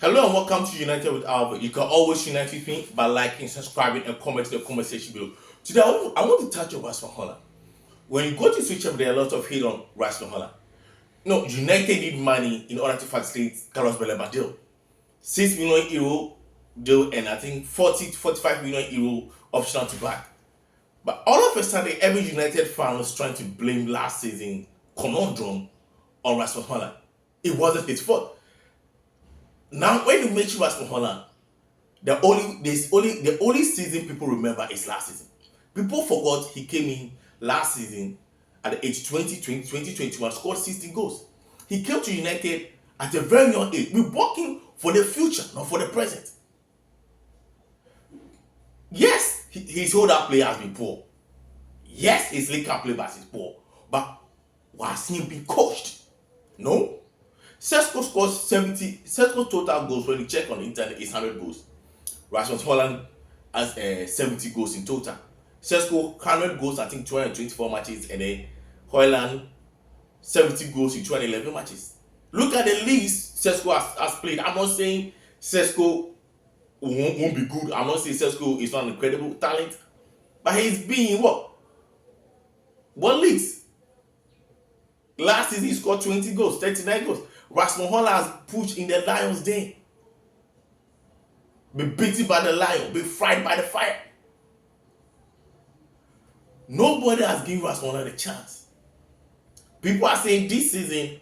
Hello and welcome to United with Albert. You can always unite with me by liking, subscribing, and commenting in the comment section below. Today, I want to touch on Rasmus Holland. When you go to switch up, there are a lot of hate on Rasmus Holland. No, United need money in order to facilitate Carlos Baleba deal. 6 million euro deal and I think 40 to 45 million euro optional to buy. But all of a sudden, every United fan was trying to blame last season conundrum on Rasmus Holland. It wasn't his fault. Now, when you mention Rasmus Holland, the only season people remember is last season. People forgot he came in last season at the age 2021, scored 16 goals. He came to United at a very young age. We're working for the future, not for the present. Yes, his hold-up play has been poor. Yes, his link-up play is poor. But was he being coached? No. Sesko scores 70. Sesko's total goals when you check on the internet is 100 goals. Rasmus Holland has 70 goals in total. Sesko 100 goals, I think 224 matches, and then Holland 70 goals in 211 matches. Look at the leagues Sesko has played. I'm not saying Sesko won't be good. I'm not saying Sesko is not an incredible talent, but he's been in what leagues? Last season he scored 20 goals, 39 goals. Rasmus Holland has pushed in the Lions' den. Be beaten by the lion, be fried by the fire. Nobody has given Rasmus Holland a chance. People are saying this season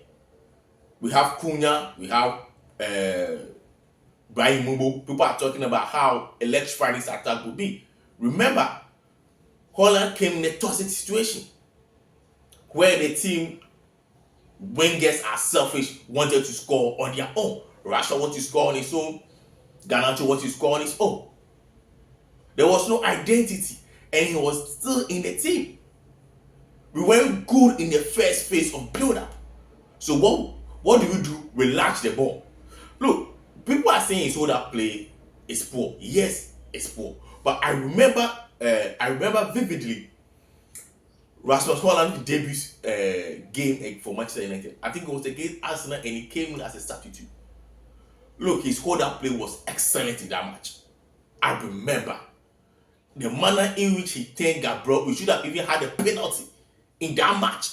we have Cunha, we have Brian Mumbo. People are talking about how electrifying this attack will be. Remember, Holland came in a toxic situation where the team wingers are selfish, wanted to score on their own. Rashford wanted to score on his own. Garnacho wanted to score on his own. There was no identity, and he was still in the team. We weren't good in the first phase of build-up. So what do? We launch the ball. Look, people are saying his hold-up play is poor. Yes, it's poor. But I remember vividly Rasmus Holland's debut game for Manchester United. I think it was against Arsenal, and he came in as a substitute. Look, his hold-up play was excellent in that match. I remember the manner in which he turned Gabriel. We should have even had a penalty in that match.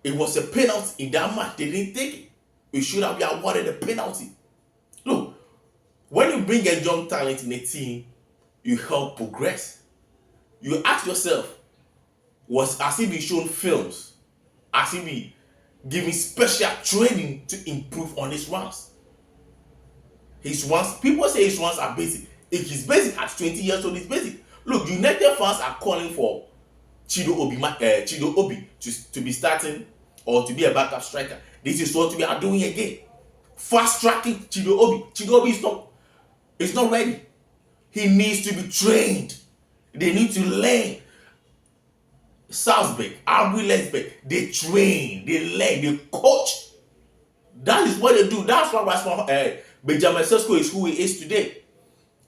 It was a penalty in that match. They didn't take it. We should have been awarded a penalty. Look, when you bring a young talent in a team, you help progress. You ask yourself, has he been shown films? Has he been given special training to improve on his runs? His runs, people say his runs are basic. If he's basic at 20 years old, he's basic. Look, United fans are calling for Chido Obi to be starting or to be a backup striker. This is what we are doing again. Fast tracking Chido Obi. Chido Obi is not ready. He needs to be trained. They need to learn. Salzburg, RB Leipzig, they train, they learn, they coach. That is what they do. That's why Benjamin Sesko is who he is today.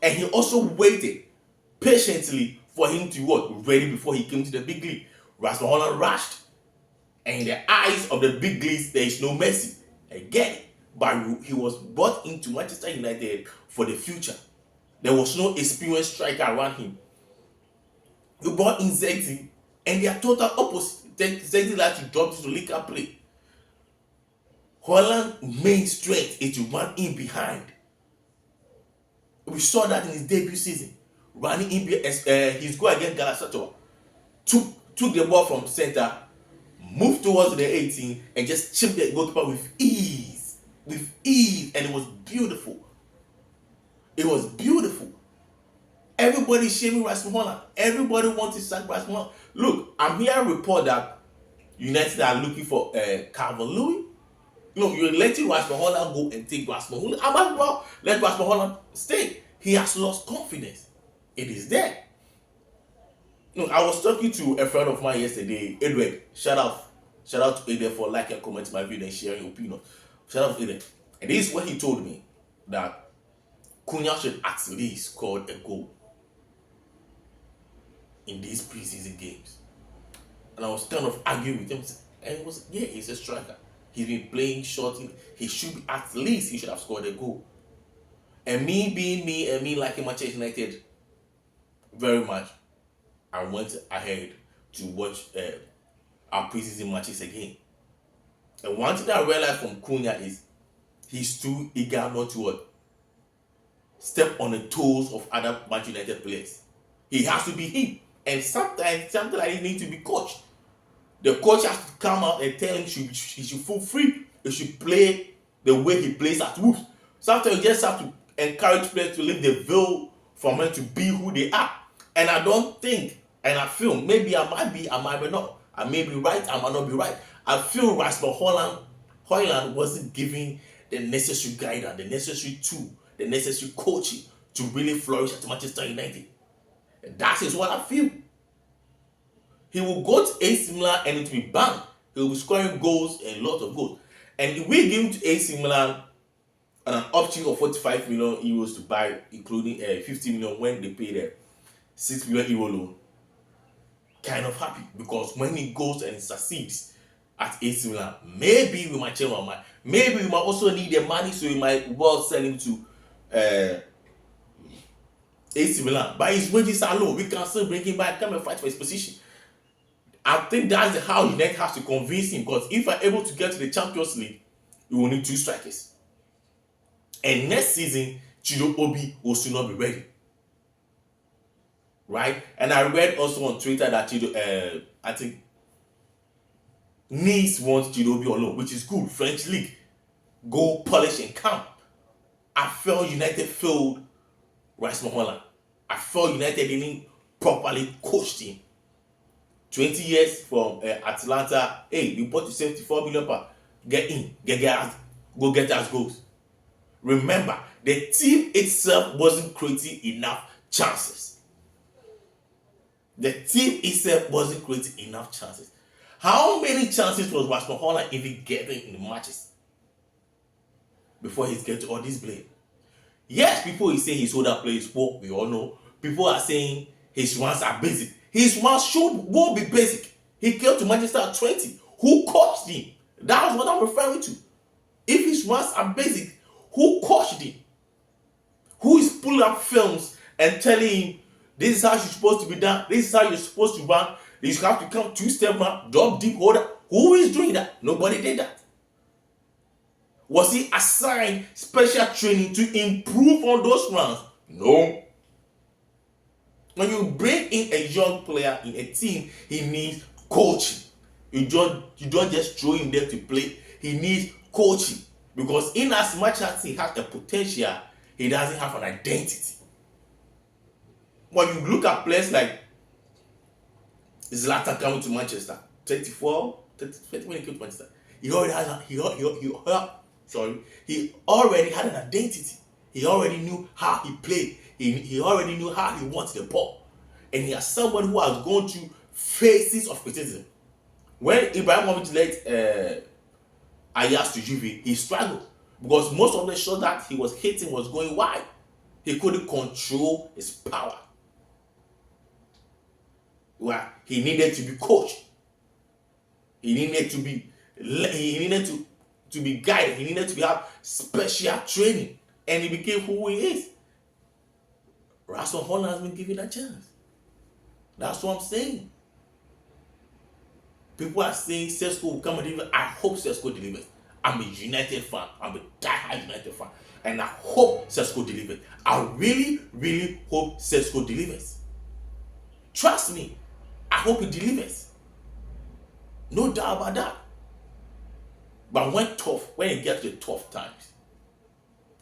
And he also waited patiently for him to ready before he came to the big league. Rasmus Holland rushed. And in the eyes of the big leagues, there is no mercy. Again, but he was brought into Manchester United for the future. There was no experienced striker around him. You brought in Zexi, and they are total opposite. Zexi likes to drop to link up play. Holland's main strength is to run in behind. We saw that in his debut season. Running in behind, his goal against Galatasaray. Took the ball from center, moved towards the 18, and just chipped the goalkeeper with ease. With ease, and it was beautiful. It was beautiful. Everybody shaming Rasmus Holland. Everybody wants to sack Rasmus Holland. Look, I'm hearing a report that United are looking for Calvert-Lewin. No, you're letting Rasmus Holland go and take Rasmus Holland. I might well let Rasmus Holland stay. He has lost confidence. It is there. Look, I was talking to a friend of mine yesterday, Edward. Shout out to Edward for liking and commenting my video and sharing your opinion. Shout out to Edward. And this is what he told me, that Cunha should at least score a goal in these preseason games. And I was kind of arguing with him, and he was, he's a striker. He's been playing short. He should be, at least he should have scored a goal. And me being me and me liking Manchester United very much, I went ahead to watch our preseason matches again. And one thing I realized from Cunha is he's too eager not to what? Step on the toes of other Manchester United players. He has to be him. And sometimes something like this needs to be coached. The coach has to come out and tell him he should feel free. He should play the way he plays at Wolves. Sometimes you just have to encourage players to leave the veil from them to be who they are. And I don't think, and I feel, maybe I might be not. I may be right, I might not be right. I feel Rasmus Højlund wasn't giving the necessary guidance, the necessary tool, the necessary coaching to really flourish at Manchester United. And that is what I feel. He will go to AC Milan and it will be bang. He will be scoring goals and lots of goals. And if we give him to AC Milan an option of 45 million euros to buy, including 50 million when they pay the 6 million euro loan, kind of happy, because when he goes and succeeds at AC Milan, maybe we might change our mind. Maybe we might also need the money, so we might well sell him to AC Milan. But his wages are low. We can still bring him back, come and fight for his position. I think that's how United has to convince him, because if we're able to get to the Champions League, we will need 2 strikers. And next season, Chido Obi will still not be ready. Right? And I read also on Twitter that I think Nice wants Chido Obi on loan, which is good. French league. Go polish and camp. I felt United failed Rasmus Højlund. I felt United didn't properly coach him. 20 years from Atlanta. Hey, we bought you 74 million pounds. Get in. Go get us goals. Remember, the team itself wasn't creating enough chances. The team itself wasn't creating enough chances. How many chances was Rasmus Højlund even getting in the matches before he's getting all this blame? Yes, people is saying his older play is poor. We all know. People are saying his runs are basic. His runs will be basic. He came to Manchester at 20. Who coached him? That's what I'm referring to. If his runs are basic, who coached him? Who is pulling up films and telling him, this is how you're supposed to be done, this is how you're supposed to run, you have to come 2-step back, drop deep, hold up. Who is doing that? Nobody did that. Was he assigned special training to improve on those runs? No. When you bring in a young player in a team, he needs coaching. You don't just throw him there to play. He needs coaching. Because in as much as he has a potential, he doesn't have an identity. When you look at players like Zlatan coming to Manchester, 24, 30 when he came to Manchester, he already had an identity. He already knew how he played. He already knew how he wanted the ball. And he has someone who has gone through phases of criticism. When Ibrahimovic led Ajax to Juve, he struggled. Because most of the shots that he was hitting was going wide. He couldn't control his power. Well, he needed to be coached. He needed to be guided. He needed to have special training. And he became who he is. Rasmus Højlund has been given a chance. That's what I'm saying. People are saying Sesko will come and deliver. I hope Sesko delivers. I'm a United fan. I'm a die-hard United fan. And I hope Sesko delivers. I really, really hope Sesko delivers. Trust me. I hope he delivers. No doubt about that. But when it gets to tough times,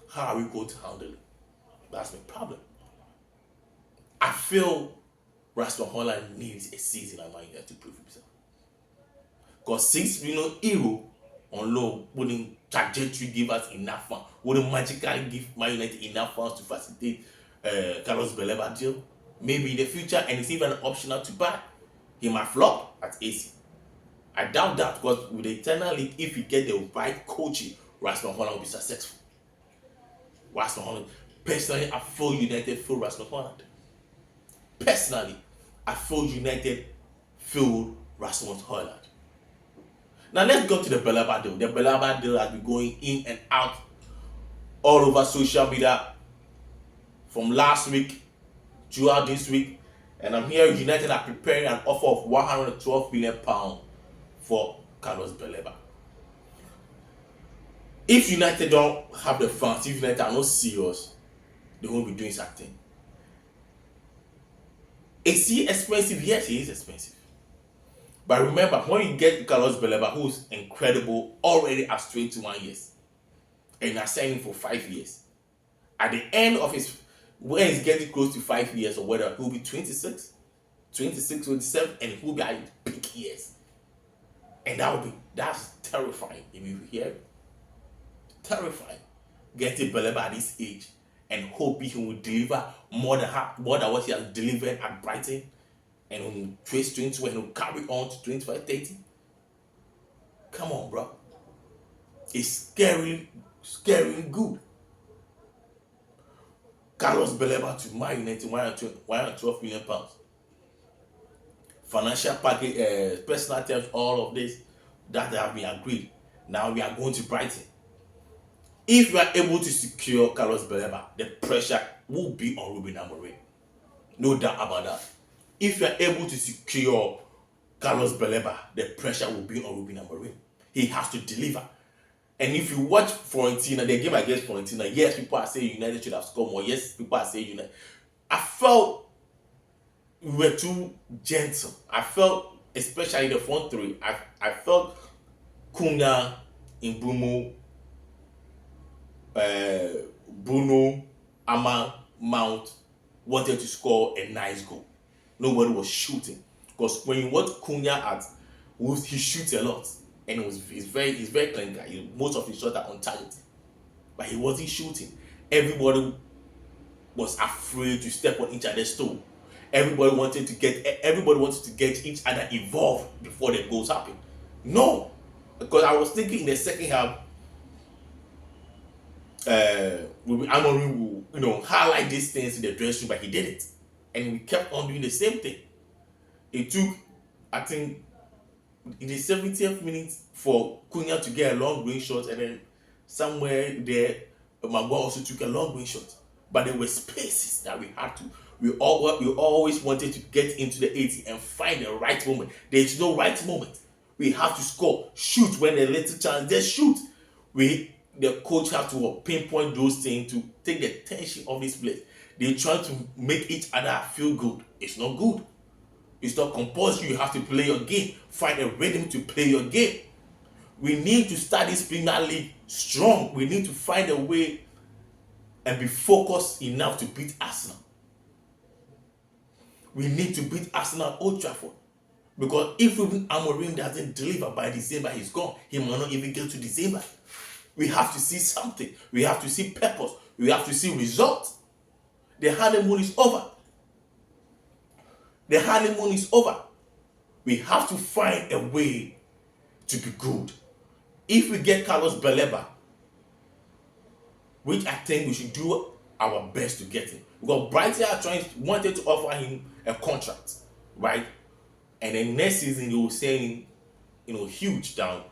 how are we going to handle it? That's the problem. I feel Rasmus Højlund needs a season at Man United to prove himself. Because 6 million euro on loan wouldn't trajectory give us enough fun, wouldn't magically give Man United enough funds to facilitate Carlos Baleba deal. Maybe in the future, and it's even optional to buy, he might flop at AC. I doubt that, because with the Eternal League, if you get the right coaching, Rasmus Højlund will be successful. Rasmus Højlund. Personally, I feel United feel Rasmus Højlund. Personally, I feel United feel Rasmus Højlund. Now let's go to the Belaba deal. The Belaba deal has been going in and out all over social media from last week throughout this week. And I'm here, United are preparing an offer of £112 million for Carlos Baleba. If United don't have the funds, if United are not serious, they won't be doing something. Is he expensive? Yes, he is expensive. But remember, when you get Carlos Baleba, who's incredible, already at 21 years, and you're signing for 5 years, at the end of his, when he's getting close to 5 years or whether he'll be 26, 27, and he'll be at his peak years. And that's terrifying if you hear it. Terrifying. Getting Baleba at this age and hoping he will deliver more than what he has delivered at Brighton, and on 2020 and will carry on to 25, 30. Come on, bro. It's scary good. Carlos Baleba to Man United, £112 million. Financial package, personal terms, all of this that have been agreed. Now we are going to Brighton. If we are able to secure Carlos Baleba, the pressure will be on Ruben Amorim. No doubt about that. If we are able to secure Carlos Baleba, the pressure will be on Ruben Amorim. He has to deliver. And if you watch Fiorentina, the game against Fiorentina, yes, people are saying United should have scored more. Yes, people are saying United. I felt we were too gentle. I felt, especially in the front three, I felt Cunha, Mbeumo, Bruno, Ama, Mount wanted to score a nice goal. Nobody was shooting, because when you watch Cunha at, he shoots a lot, and he's very clean guy. Most of his shots are on target, but he wasn't shooting. Everybody was afraid to step on each other's toe. Everybody wanted to get each other involved before the goals happen. No, because I was thinking in the second half, Amorim will, highlight these things in the dressing room, but he did it, and we kept on doing the same thing. It took, I think, in the 70th minute for Cunha to get a long range shot, and then somewhere there, Maguire also took a long range shot. But there were spaces that we had to. We always wanted to get into the 80 and find the right moment. There is no right moment. We have to score, shoot when a little chance, just shoot. The coach have to pinpoint those things to take the tension of this place. They try to make each other feel good. It's not good. It's not compulsory. You have to play your game. Find a rhythm to play your game. We need to start this Premier League strong. We need to find a way and be focused enough to beat Arsenal. We need to beat Arsenal at Old Trafford. Because if even Amorim doesn't deliver by December, he's gone. He might not even get to December. We have to see something. We have to see purpose. We have to see results. The honeymoon is over. The honeymoon is over. We have to find a way to be good. If we get Carlos Baleba, which I think we should do our best to get him, because Brighton wanted to offer him a contract, right? And then next season you will sell him, huge down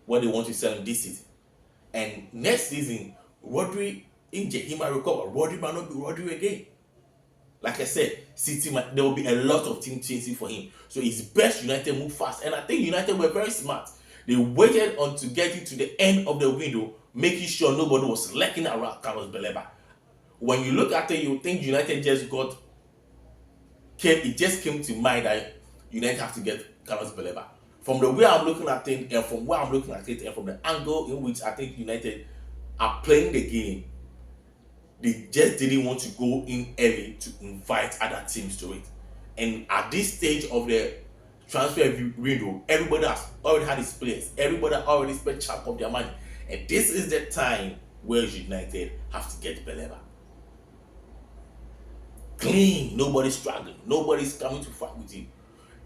what they want to sell him this season. And next season, Rodri injured, he might recover. Rodri might not be Rodri again. Like I said, City there will be a lot of team chasing for him. So it's best United move fast. And I think United were very smart. They waited on to get it to the end of the window, making sure nobody was lurking around Carlos Baleba. When you look at it, you think United it just came to mind that United have to get Carlos Baleba. From the way I'm looking at it, and from where I'm looking at it, and from the angle in which I think United are playing the game, they just didn't want to go in early to invite other teams to it. And at this stage of the transfer window, everybody has already had his players. Everybody already spent chunk of their money. And this is the time where United have to get Baleba. Clean, nobody's struggling, nobody's coming to fight with you.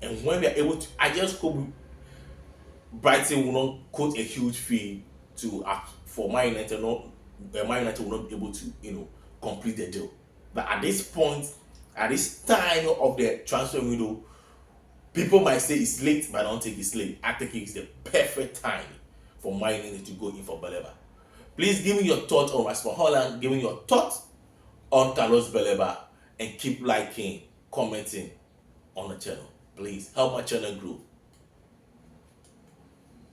And when we are able to, I just hope Brighton will not quote a huge fee for Man United. Man United will not be able to, complete the deal. But at this point, at this time of the transfer window, People might say it's late, but I don't think it's late. I think it's the perfect time for Man United to go in for Baleba. Please give me your thoughts on Rasmus Holland, give me your thoughts on Carlos Baleba, and keep liking, commenting on the channel. Please help my channel grow.